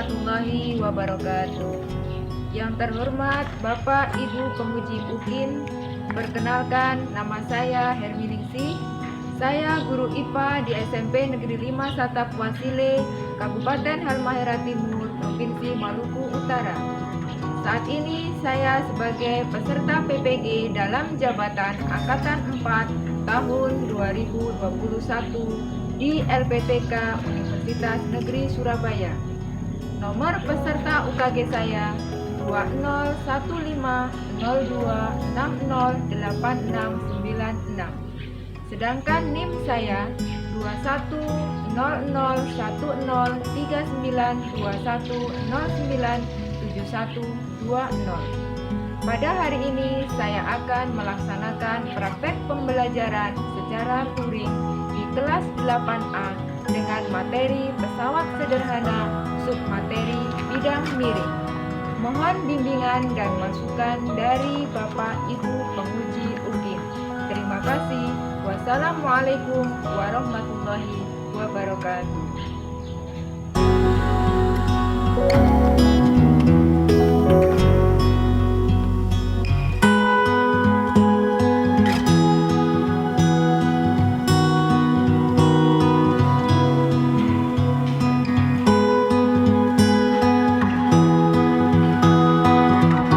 warahmatullahi wabarakatuh. Yang terhormat Bapak Ibu Pemuji UKIN, perkenalkan nama saya Herminingsih. Saya guru IPA di SMP Negeri 5 Satap Wasile, Kabupaten Halmahera Timur, Provinsi Maluku Utara. Saat ini saya sebagai peserta PPG dalam jabatan Angkatan 4 tahun 2021 di LPTK Universitas Negeri Surabaya. Nomor peserta UKG saya 201502608696. Sedangkan NIM saya 2100193921097120. Pada hari ini saya akan melaksanakan praktek pembelajaran secara luring di kelas 8A dengan materi pesawat sederhana submateri bidang miring. Mohon bimbingan dan masukan dari Bapak Ibu Pemuji UKIN. Terima kasih. Wassalamualaikum warahmatullahi wabarakatuh.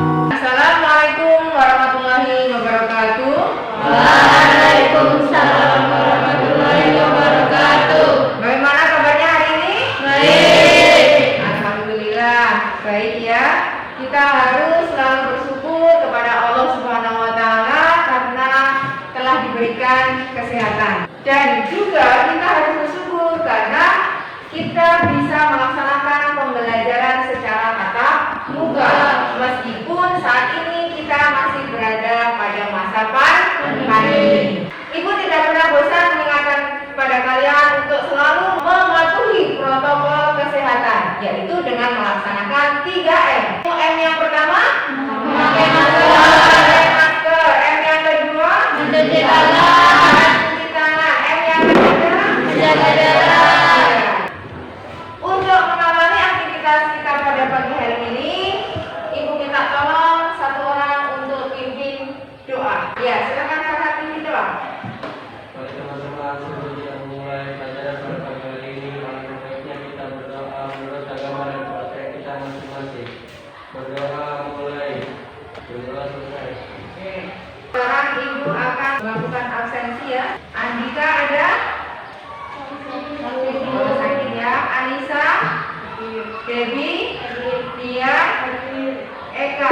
Assalamualaikum warahmatullahi wabarakatuh. Waalaikumsalam warahmatullahi wabarakatuh. Bagaimana kabarnya hari ini? Baik. Alhamdulillah, baik ya. Kita harus selalu bersyukur kepada Allah Subhanahu wa taala karena telah diberikan kesehatan. Dan juga kita harus bersyukur karena kita bisa melaksanakan pembelajaran secara tatap muka. Meskipun saat ini kita masih berada pada masa pandemi. Ibu tidak pernah bosan mengingatkan kepada kalian untuk selalu mematuhi protokol kesehatan, yaitu dengan melaksanakan 3M. M yang pertama, memakai masker. M yang kedua, Mencuci tangan. mencuci tangan. M yang ketiga, Menjaga jarak. untuk mengawali aktivitas kita pada pagi hari ini, Ibu minta tolong satu orang untuk pimpin doa. Ya, silakan kakak pimpin doa. Mari teman-teman, sebelum kita memulai pelajaran pada pagi hari ini, alangkah baiknya kita berdoa menurut agama dan praktek kita masing-masing. Berdoa mulai, berdoa selesai. Sekarang Ibu akan melakukan absensi ya. Andika ada? Oh, sakit ya. Anissa, Debbie, Tia, Eka,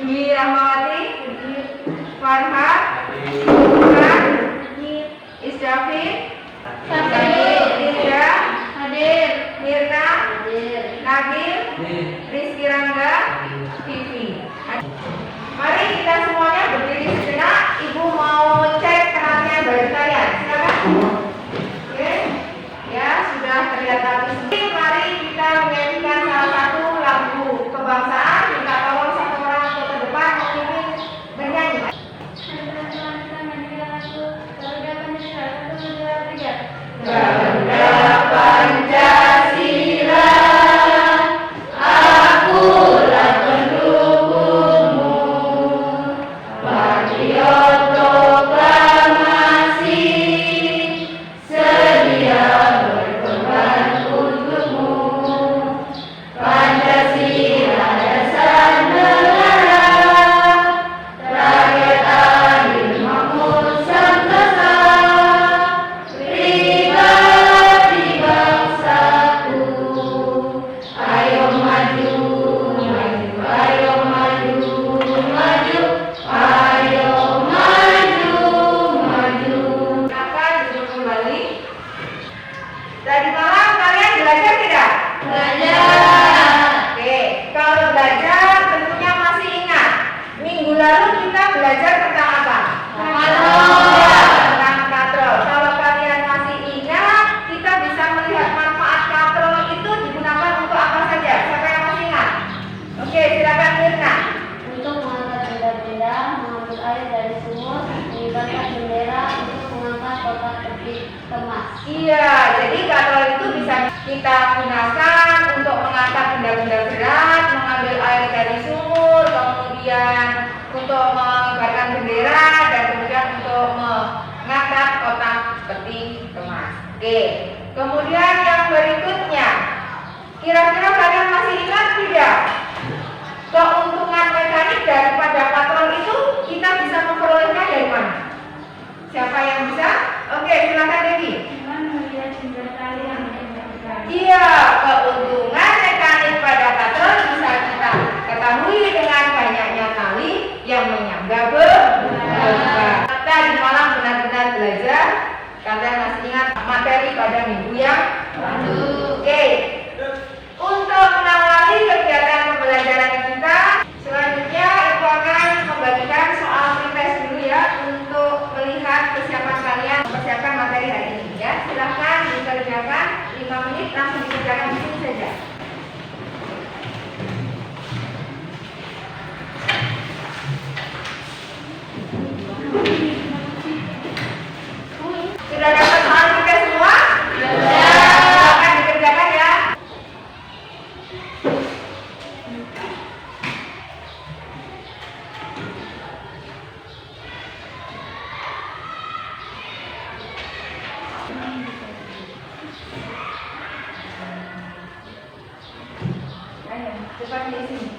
Dwi Rahmawati, Farhat, Bukan, Isdafin, Linda, Hadir. Mirna, Hadir. Nabil, Rizky Rangga, Vivi. Mari kita semuanya berdiri sejenak. Ibu mau cek kenalnya baju kalian. Silakan. Oke. Ya, sudah terlihat rapi. Mari kita menyanyikan salah satu lagu kebangsaan. Minta tolong satu orang untuk ke depan memimpin bernyanyi. Garuda Pancasila, akulah pendukungmu. Patriot proklamasi, sedia berkorban untukmu. Pancasila dasar negara, rakyat adil makmur sentosa. Pribadi bangsaku, ayo maju, maju, ayo maju, maju, ayo maju, maju. Silakan duduk kembali. Tadi malam kalian belajar tidak? Belajar. Oke, kalau belajar tentunya masih ingat. Minggu lalu kita belajar tentang apa? Tentang katrol. Kalau kalian masih ingat, kita bisa melihat manfaat katrol itu digunakan untuk apa saja. Siapa yang masih ingat? Oke, silakan Mirna. Untuk mengangkat benda-benda, mengambil air dari sumur, mengibarkan bendera, untuk mengangkat kotak peti kemas. Iya, jadi katrol itu bisa kita gunakan untuk mengangkat Oke, kemudian yang berikutnya, kira-kira kalian masih ingat tidak? Keuntungan mekanik daripada patrol itu kita bisa memperolehnya dari mana? Siapa yang bisa? Oke, silakan Devi. Dengan melihat jumlah tali yang dibutuhkan. Iya, keuntungan mekanik pada patrol bisa kita ketahui dengan banyaknya tali yang menyangga beban. Tadi malam benar-benar belajar. Kalian masih ingat materi pada minggu yang lalu? Oke. Untuk mengawali kegiatan pembelajaran kita, selanjutnya Ibu akan membagikan soal pretest dulu ya untuk melihat kesiapan kalian mempersiapkan materi hari ini ya. Silahkan dikerjakan 5 menit langsung dikerjakan di sini saja. Sudah dapat soal pretest semua? Silahkan dikerjakan ya. Ayo, cepat di sini.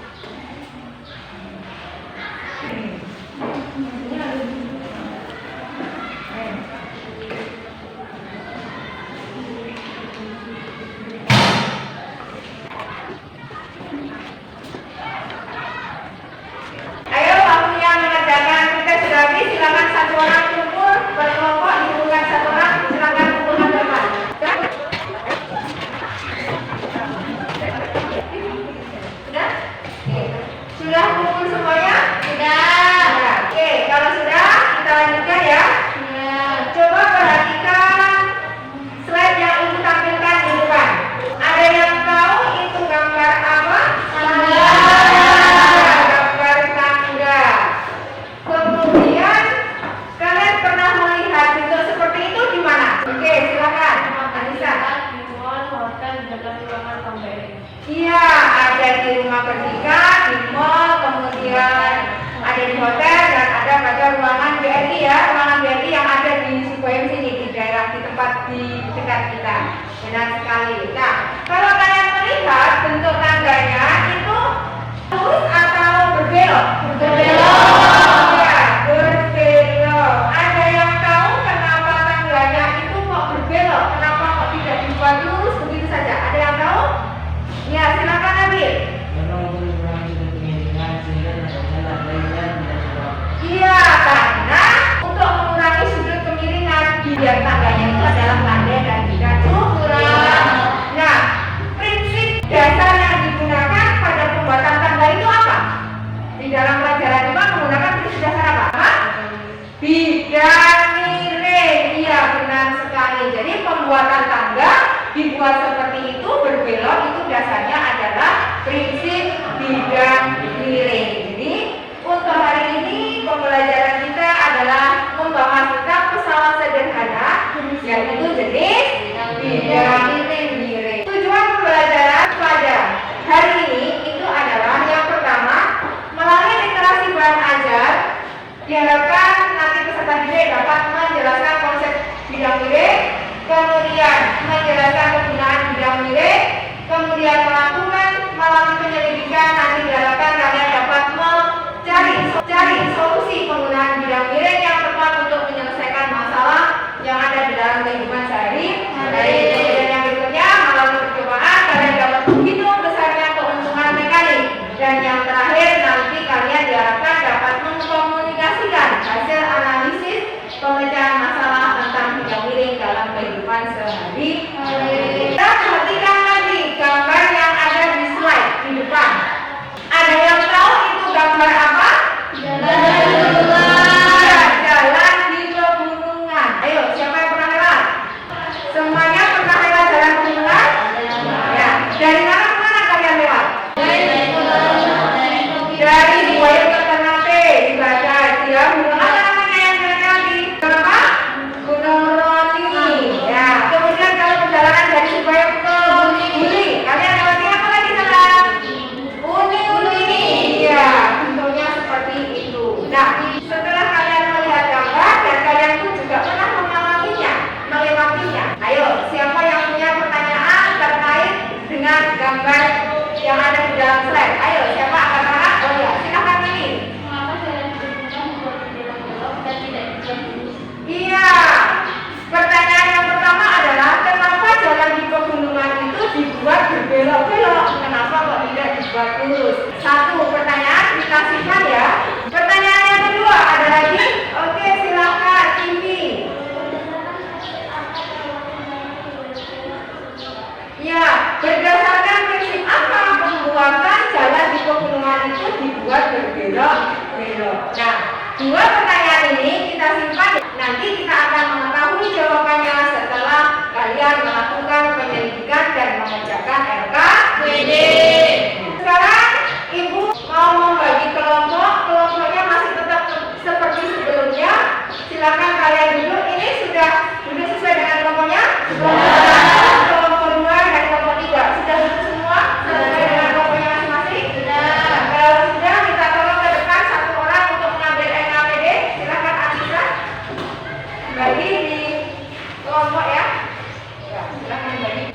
Ayo, waktunya mengerjakan pretest sudah habis. Silakan satu orang kumpul berkelompok, dikumpulkan satu orang. Silakan kumpulkan depan. Sudah? Oke. Sudah kumpul semuanya? Sudah. Oke, kalau sudah kita lanjutkan ya. Coba perhatikan slide yang Ibu tampilkan di depan. Ada yang tahu itu gambar apa? Gambar tangga. Kemudian kalian pernah melihat bentuk seperti itu di mana? Oke, silakan. Anissa. Di mall, hotel, dalam ruangan pembeli. Iya, ada di rumah pendidikan, di mall, kemudian ada di hotel dan ada pada ruangan BRI ya, ruangan BRI yang ada di Sukoyem sini di daerah di tempat di dekat kita. Benar sekali. Nah, kalau kalian melihat bentuk tangganya itu lurus atau berbelok? Berbelok. Ya, berbelok. Ada yang tahu kenapa tangganya itu kok berbelok? Kenapa kok tidak dibuat lurus begitu saja? Ada yang tahu? Ya, silakan Nabil. Iya, karena untuk mengurangi sudut kemiringan biar tangganya itu adalah landai dan tidak curam. Nah, prinsip dasar yang digunakan pada pembuatan tangga itu apa? Di dalam pelajaran IPA menggunakan prinsip dasar apa? Bidang miring. Iya, benar sekali. Jadi pembuatan tangga dibuat seperti itu, berbelok, itu dasarnya adalah prinsip bidang miring. Jadi untuk hari ini pembelajaran kita adalah membahas tentang pesawat sederhana, yaitu jenis bidang miring. Tujuan pembelajaran pada hari ini itu adalah yang pertama, melalui literasi bahan ajar diharapkan nanti peserta didik dapat menjelaskan konsep bidang miring, kemudian menjelaskan penggunaan bidang miring, kemudian melakukan melalui penyelidikan. Nanti diharapkan kalian dapat mencari solusi penggunaan bidang miring yang tepat untuk menyelesaikan masalah yang ada di dalam kehidupan sehari-hari. Dan yang berikutnya, melalui percobaan kalian dapat menghitung besarnya keuntungan mekanik. Dan yang terakhir, nanti kalian diharapkan dapat mengkomunikasikan hasil analisis pemecahan masalah tentang bidang miring dalam kehidupan sehari-hari. Kita perhatikan lagi gambar yang ada di slide di depan. Ada yang tahu itu gambar apa? Jalan di pegunungan. Ayo, siapa yang pernah lewat? Semuanya pernah lewat jalan pegunungan? Ya. Dari mana ke mana kalian lewat? Dari Buaya ke Ternate, dibaca dia gunung apa namanya yang jalan lagi? Gunung apa? Gunung Roni. Ya. Kemudian kalau perjalanan dari Buaya ke Uli, kalian lewati apa lagi sana? Uni. Ya. Bentuknya Nanti kita akan mengetahui jawabannya setelah kalian melakukan penyelidikan dan mengerjakan LKPD. Sekarang Ibu mau membagi kelompok. Kelompoknya masih tetap seperti sebelumnya. Silakan kalian duduk. Ini sudah sesuai dengan kelompoknya? Kelompok 2 dan kelompok 3 sudah duduk semua sesuai dengan kelompoknya masing-masing? Sudah. Kalau sudah, kita tolong ke depan satu orang untuk mengambil LKPD. Silakan Anissa. Bagi di kelompok ya. Ya, silakan bagi.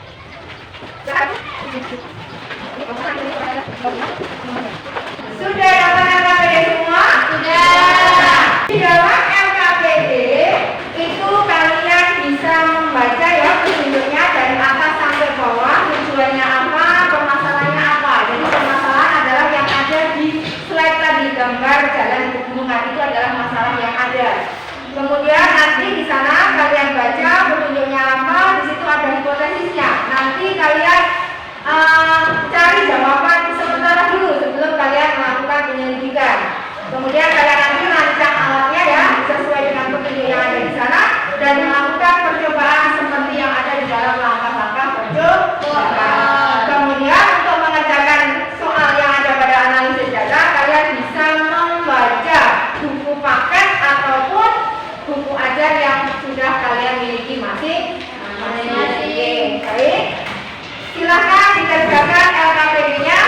Sudah dapat LKPD semua? Sudah. Di dalam LKPD itu kalian bisa membaca ya petunjuknya dari atas sampai bawah, tujuannya apa, permasalahannya apa. Jadi permasalahan adalah yang ada di slide tadi, gambar jalan hubungan itu adalah masalah yang ada. Kemudian nanti di sana kalian baca petunjuknya apa, di situ ada hipotesisnya. Nanti kalian cari jawaban sementara dulu sebelum kalian melakukan penyelidikan. Kemudian kalian nanti rancang alatnya ya sesuai dengan petunjuk yang ada di sana dan melakukan percobaan seperti yang ada di dalam langkah-langkah percobaan. Kemudian untuk mengerjakan soal yang ada pada analisis data, kalian bisa membaca buku paket ataupun buku ajar yang sudah kalian miliki masing-masing. Baik. Silakan dikerjakan LKPD-nya.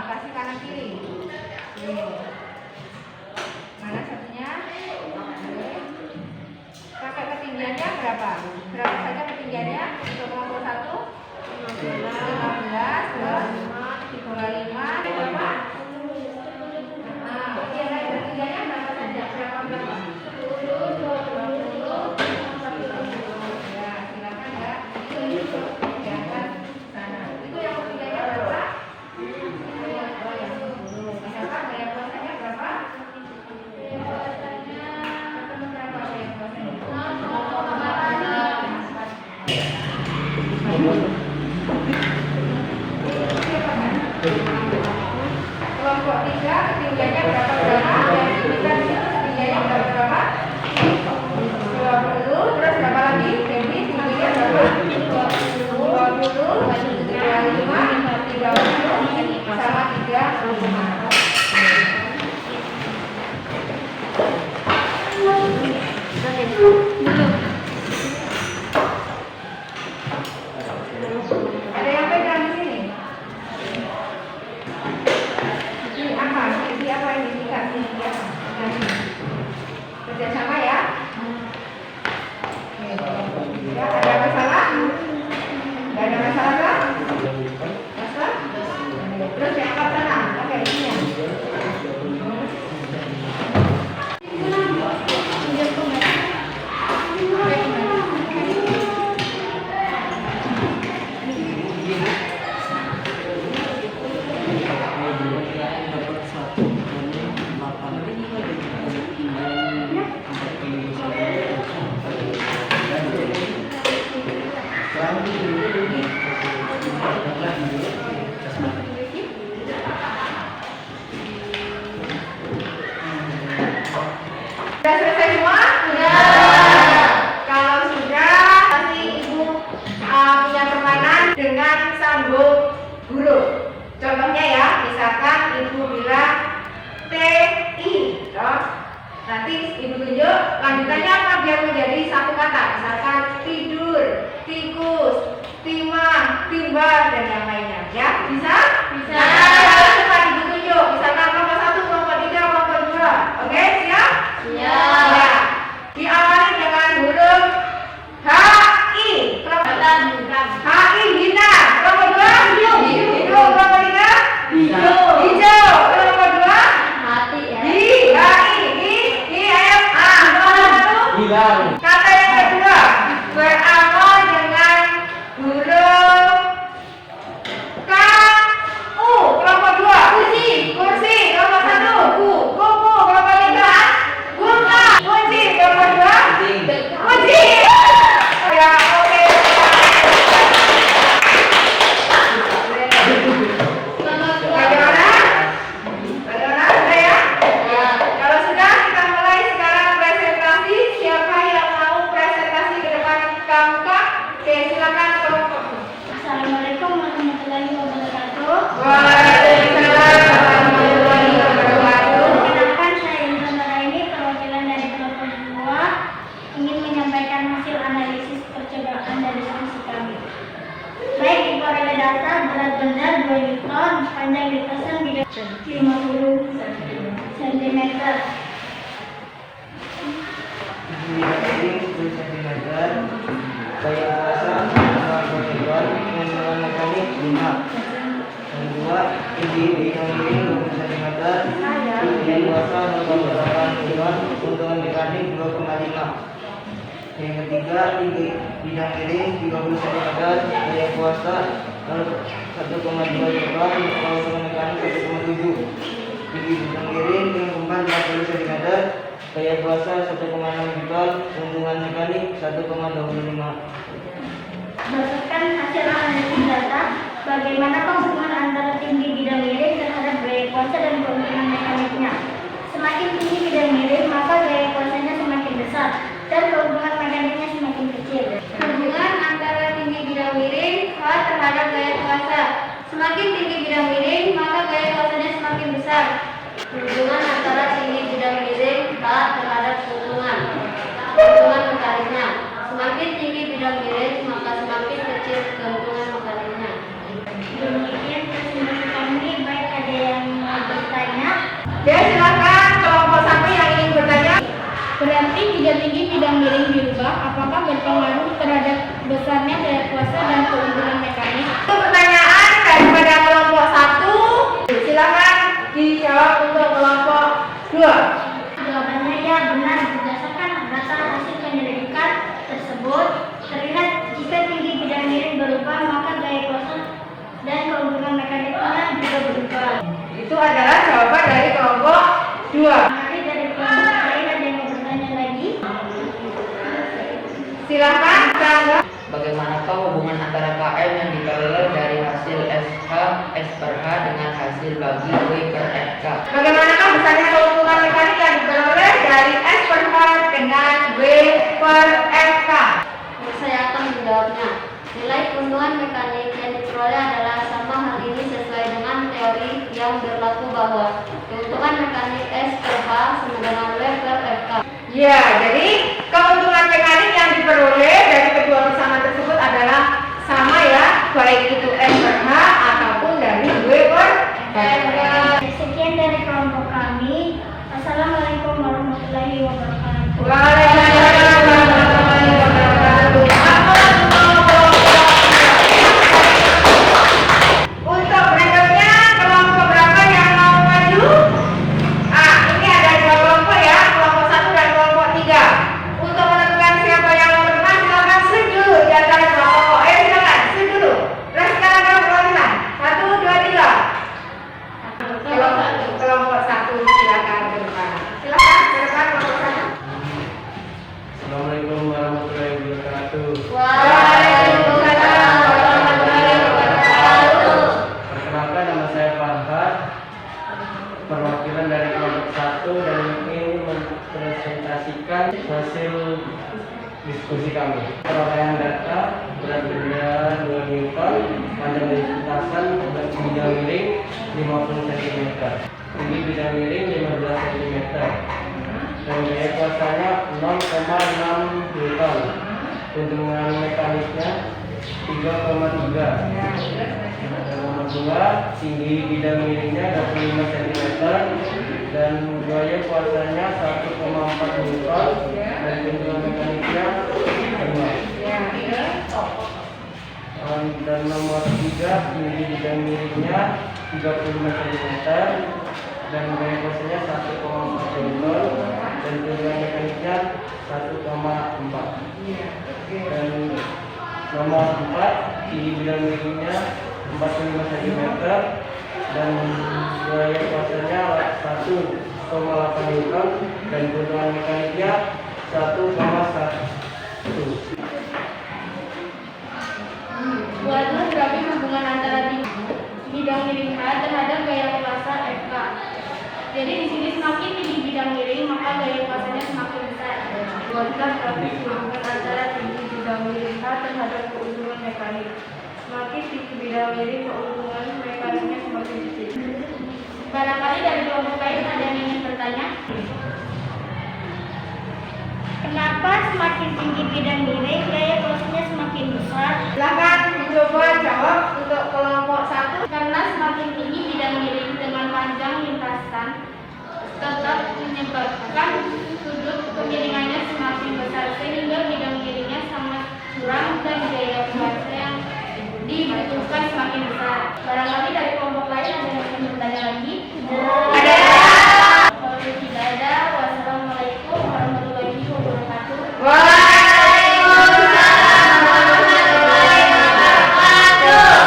Kasih kanan kiri. Mana satunya? Pakai ketinggiannya berapa? Berapa saja ketinggiannya? Untuk kelompok 1? 15, 25, berapa? Oke, ketinggiannya berapa saja? Berapa? 10, 20, 30. Ya, silakan ya. Itu di atas sana. Itu yang ketinggiannya berapa? Kelompok 3 ketinggiannya berapa? Dan kita di situ ketinggiannya berapa? 20. Terus berapa lagi? Jadi tingginya berapa? 20, 25, 30 sama 35. Ada yang pegang di sini? Ini apa? Ini apa yang dikasih? Ini apa? Kerjasama ya? Ya, ada masalah? Tidak ada masalah kan? Masalah? Terus yang apa sana? Oke, ini ya. Sudah selesai semua? Sudah. Kalau sudah, nanti Ibu punya permainan dengan sambung huruf. Contohnya ya, misalkan Ibu bilang TI, nanti Ibu tunjuk lanjutannya apa biar menjadi satu kata. Misalkan tidur, tikus, timah, timbal dan yang lainnya. Ya, bisa? Bisa. Nah, cepat Ibu tunjuk. Misalkan kelompok 1, kelompok 3, kelompok 2. Oke, siap? Siap. Ya. Diawali dengan huruf HI. HI, bintang. Kelompok 2, hijau. Kelompok 3, hijau. 50 cm. Bidang miring 10 cm. Gaya kuasa 5 meter. Keuntungan mekanik 5. Yang kedua, tinggi bidang miring 20 cm. Gaya kuasa 0,8 meter. Keuntungan mekanik 2,5. Yang ketiga, tinggi bidang miring 30 cm. Gaya kuasa 1,2 meter. Keuntungan mekanik 1,7. Tinggi bidang miring yang keempat 40 cm. Gaya kuasa 1,6 meter. Keuntungan mekanik 1,25. Berdasarkan hasil analisis data, bagaimana hubungan antara tinggi bidang miring terhadap gaya kuasa dan keuntungan mekaniknya? Semakin tinggi bidang miring, maka gaya kuasanya semakin besar dan keuntungan mekaniknya semakin kecil. Hubungan antara tinggi bidang miring H terhadap gaya kuasa. Semakin tinggi bidang miring, maka gaya kuasanya semakin besar. Hubungan antara tinggi bidang miring H terhadap keuntungan mekaniknya. Semakin tinggi bidang miring, maka semakin kecil keuntungan mekaniknya. Demikian presentasi kami. Baik, ada yang mau bertanya? Ya, silakan kelompok 1 yang ingin bertanya. Berarti jika tinggi bidang miring dirubah, apakah berpengaruh terhadap besarnya gaya kuasa dan keuntungan mekanik? Itu pertanyaan daripada kelompok 1. Silakan dijawab untuk kelompok 2. Jawabannya ya, benar. Berdasarkan data hasil penyelidikan tersebut, terlihat jika tinggi bidang miring berubah, maka gaya kuasa dan keuntungan mekaniknya juga berubah. Itu adalah jawaban dari kelompok 2. Mari dari kelompok lain ada yang mau bertanya lagi? Silakan, Kangga. Bagaimanakah hubungan antara KM yang diperoleh dari hasil SH S per H dengan hasil bagi W per FK? Bagaimanakah besarnya keuntungan mekanik yang diperoleh dari S per H dengan W per FK? Saya akan menjawabnya. Nilai keuntungan mekanik yang diperoleh adalah sama. Hal ini sesuai dengan teori yang berlaku bahwa keuntungan mekanik S per H sama dengan W per FK. Ya, jadi keuntungan mekanik yang diperoleh dari kedua persamaan tersebut adalah sama ya, baik itu S per H ataupun dari W per FK. Sekian dari kelompok kami. Assalamualaikum warahmatullahi wabarakatuh. Waalaikumsalam warahmatullahi wabarakatuh. Untuk berikutnya kelompok berapa yang mau maju? Ini ada 2 kelompok ya, kelompok 1 dan kelompok 3. Untuk menentukan siapa yang mau bermain, silakan setuju di antara 2 kelompok. Silakan setuju dulu. Terus sekarang kalau perwakilan 1, 2, 3. Kelompok 1 silakan ke depan. Silakan ke depan kelompok 1. Assalamualaikum warahmatullahi wabarakatuh. Waalaikumsalam warahmatullahi wabarakatuh. Perkenalkan, nama saya Farhad, perwakilan dari kelompok 1 dan ingin mempresentasikan hasil diskusi kami. Perolehan data berat benda 2 Newton, panjang dari lintasan bidang miring 50 cm, tinggi bidang miring 15 cm, dan gaya kuasanya 0,6 Newton. Keuntungan mekaniknya 3,3. Dan nomor 2, tinggi bidang miringnya 25 cm dan gaya kuasanya 1,4 Newton dan keuntungan mekaniknya 5. Dan nomor 3, tinggi bidang miringnya 35 cm dan gaya kuasanya 1,4 Newton dan keuntungan mekaniknya 1,4. Dan nomor 4, tinggi bidang miringnya 45 cm dan gaya kuasanya 1,8 Newton dan keuntungan mekaniknya 1,1. Buatlah grafik hubungan antara bidang miring H terhadap gaya kuasa FK. Jadi di sini semakin tinggi bidang miring, maka gaya kuasanya semakin besar. Buatlah grafik hubungan antara tinggi bidang miring H terhadap keuntungan mekanik. Semakin tinggi bidang miring, keuntungan mekaniknya semakin kecil. Barangkali dari kelompok lain ada yang ingin bertanya? Kenapa semakin tinggi bidang miring, gaya kuasanya semakin besar? Silakan dicoba jawab untuk kelompok 1. Karena semakin tinggi bidang miring dengan panjang menyebabkan sudut kemiringannya semakin besar sehingga bidang miringnya sangat curam dan daya kuasa yang dibutuhkan semakin besar. Barangkali dari kelompok lain ada yang ingin bertanya lagi? Ada. Kalau tidak ada, wassalamualaikum warahmatullahi wabarakatuh. Waalaikumsalam warahmatullahi wabarakatuh.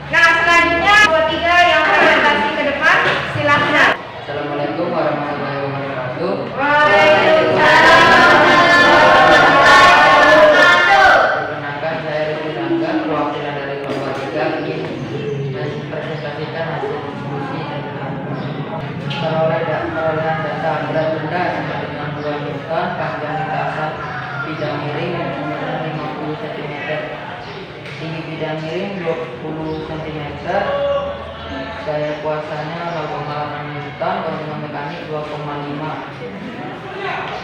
Nah, selanjutnya 23 yang presentasi ke depan, silahkan. Assalamualaikum warahmatullahi wabarakatuh. Waalaikumsalam warahmatullahi wabarakatuh. Perkenalkan, saya Rifki Rangga, perwakilan dari kelompok 3 ingin mempresentasikan hasil diskusi tentang perolehan data berat benda sama dengan 2 Newton, panjang lintasan bidang miring 50 cm, tinggi bidang miring 20 cm, daya kuasanya 0,6 Newton, keuntungan mekanik 2,5,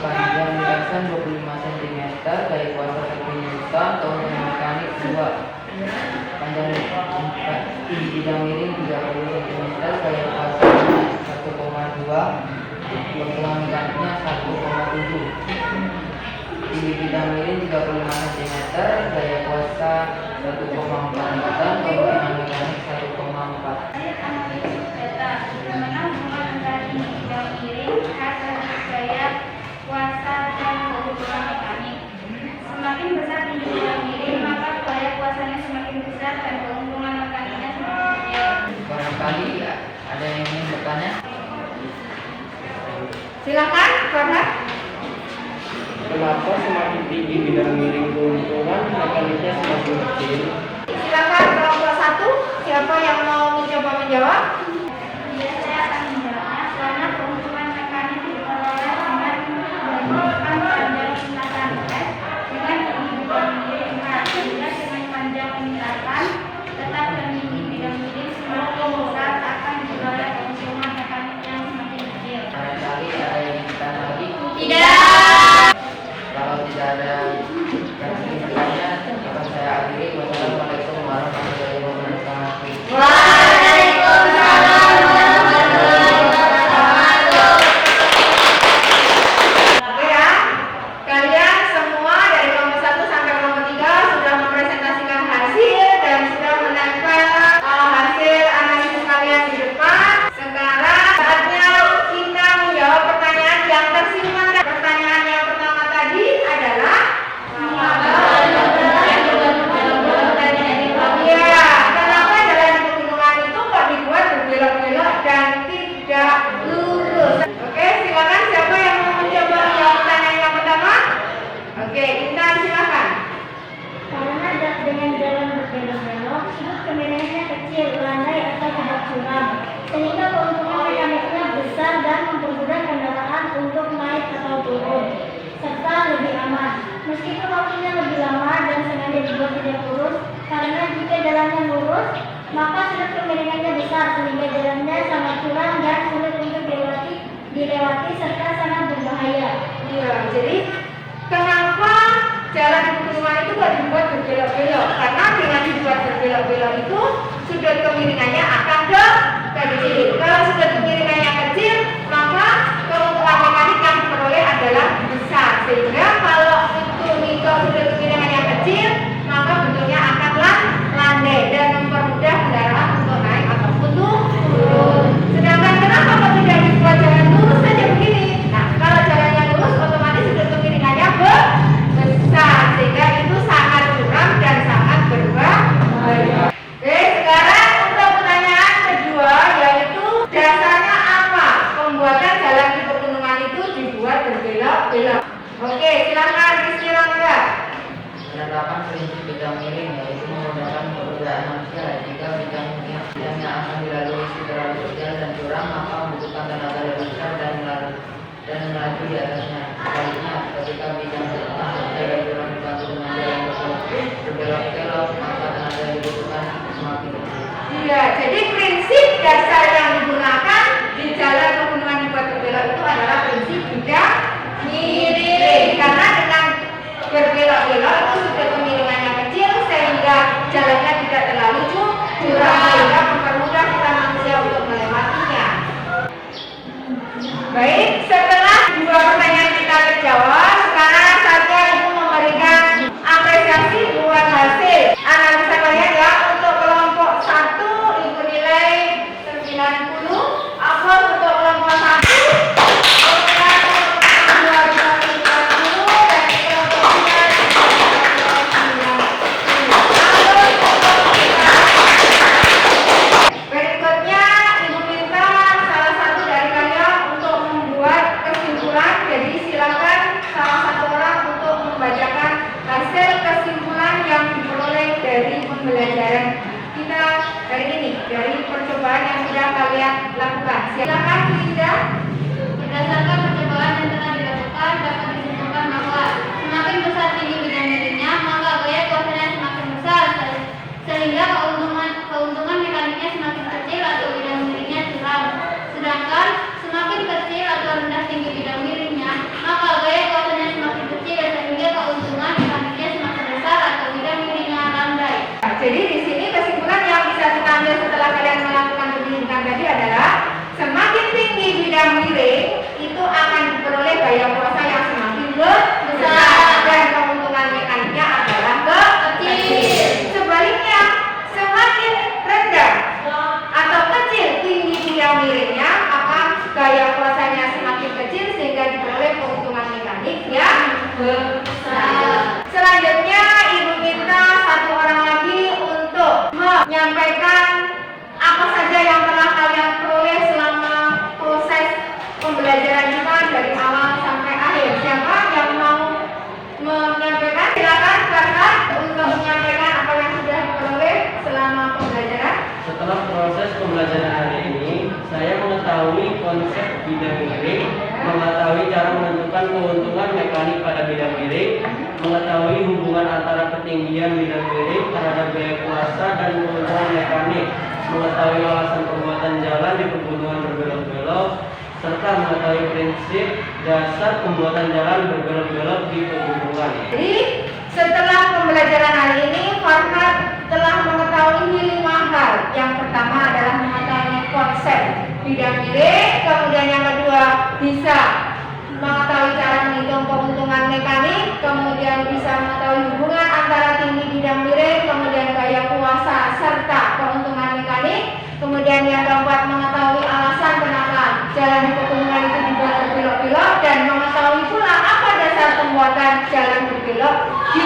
panjang lintasan 25 cm, daya kuasa 1 Newton, keuntungan mekanik 2, panjang tinggi bidang miring 30 cm, daya kuasanya 1,2, keuntungan mekaniknya 1,7, tinggi bidang miring 35 cm, daya kuasa 1,4 Newton, keuntungan mekanik 1,4. Hasil analisis data di mana hubungan antara tinggi bidang miring, hasil daya kuasa dan keuntungan mekanik. Semakin besar tinggi bidang miring, maka daya kuasanya semakin besar dan keuntungan mekaniknya semakin kecil. Barangkali ada yang ingin bertanya? Silakan, Farhan. Kenapa semakin tinggi bidang miring keuntungan mekaniknya semakin kecil? Silakan kelompok 1, siapa yang mau mencoba menjawab? Ya, saya akan menjawabnya karena keuntungan mekanik diperoleh dengan membandingkan panjang lintasan S dengan tinggi bidang miring H, sehingga dengan panjang lintasan tetap dan tinggi bidang miring semakin besar akan diperoleh keuntungan mekanik yang semakin kecil. Barangkali ada yang ingin bertanya lagi? Tidak. Kalau tidak ada yang ingin bertanya, akan saya akhiri. Wassalamualaikum warahmatullahi wabarakatuh. Waalaikumsalam warahmatullahi wabarakatuh. Oke ya, kalian semua dari kelompok 1 sampai kelompok 3 sudah mempresentasikan hasil dan sudah menempel hasil analisis kalian di depan. Sekarang saatnya kita menjawab pertanyaan yang tersimpan. Pertanyaan yang pertama tadi adalah iya, kenapa jalan di pegunungan itu kok dibuat berbelok-belok dan tidak lurus? Oke, silakan siapa yang mau mencoba menjawab pertanyaan yang pertama? Oke, Intan silakan. Karena dengan jalan berbelok-belok, sudut kemiringannya kecil, landai atau tidak curam, sehingga keuntungan mekaniknya besar dan mempermudah kendaraan untuk naik atau turun, serta lebih aman. Meskipun waktunya lebih lama dan sengaja dibuat tidak lurus, karena jika jalannya lurus, maka sudut kemiringannya besar, sehingga jalannya sangat curam dan sulit untuk dilewati serta sangat berbahaya. Iya, jadi kenapa jalan di pegunungan itu kok dibuat berbelok-belok? Karena dengan dibuat berbelok-belok itu sudut kemiringannya akan kecil. Kalau sudut kemiringannya kecil, maka keuntungan mekanik yang diperoleh adalah besar. Sehingga kalau sudut kemiringannya kecil, maka bentuknya akan landai dan mempermudah kendaraan untuk naik ataupun turun. maju. Aplaus untuk kelompok 1. Berikutnya, Ibu minta salah satu dari kalian untuk membuat kesimpulan. Jadi silakan salah satu orang untuk membacakan hasil kesimpulan yang diperoleh dari pembelajaran kita hari ini, dari percobaan yang sudah kalian lakukan. Silakan, Linda. Berdasarkan percobaan yang telah dilakukan, dapat disimpulkan bahwa semakin besar tinggi bidang miringnya, maka gaya kuasanya semakin besar, sehingga keuntungan mekaniknya semakin kecil atau bidang miringnya curam. Sedangkan semakin kecil atau rendah tinggi bidang miringnya, maka gaya kuasanya semakin kecil, sehingga keuntungan mekaniknya semakin besar atau bidang miringnya landai. Jadi di sini kesimpulan yang bisa kita ambil setelah kalian melakukan pendidikan tadi adalah semakin tinggi bidang miring itu akan diperoleh gaya kuasa yang semakin besar dan keuntungan mekaniknya adalah kecil. Sebaliknya, semakin rendah atau kecil tinggi bidang miringnya, maka gaya kuasanya semakin kecil sehingga diperoleh keuntungan mekanik yang besar. Selanjutnya, Ibu minta satu orang lagi untuk menyampaikan apa saja yang telah kalian peroleh selama proses pembelajaran kita dari awal sampai akhir. Siapa yang mau menyampaikan? Silakan Farhan untuk menyampaikan apa yang sudah diperoleh selama pembelajaran. Setelah proses pembelajaran hari ini, saya mengetahui konsep bidang miring, mengetahui cara menentukan keuntungan mekanik pada bidang miring, mengetahui hubungan antara ketinggian bidang miring terhadap gaya kuasa dan keuntungan mekanik, mengetahui alasan pembuatan jalan di pegunungan berbelok-belok, serta mengetahui prinsip dasar pembuatan jalan berbelok-belok di pegunungan. Jadi setelah pembelajaran hari ini, Farhan telah mengetahui 5 hal. Yang pertama adalah mengetahui konsep bidang miring, kemudian yang kedua bisa mengetahui cara menghitung keuntungan mekanik, kemudian bisa mengetahui hubungan antara tinggi bidang miring, kemudian gaya kuasa serta keuntungan mekanik, kemudian yang keempat mengetahui alasan kenapa jalan di pegunungan itu dibuat berbelok-belok dan mengetahui pula apa dasar pembuatan jalan berbelok di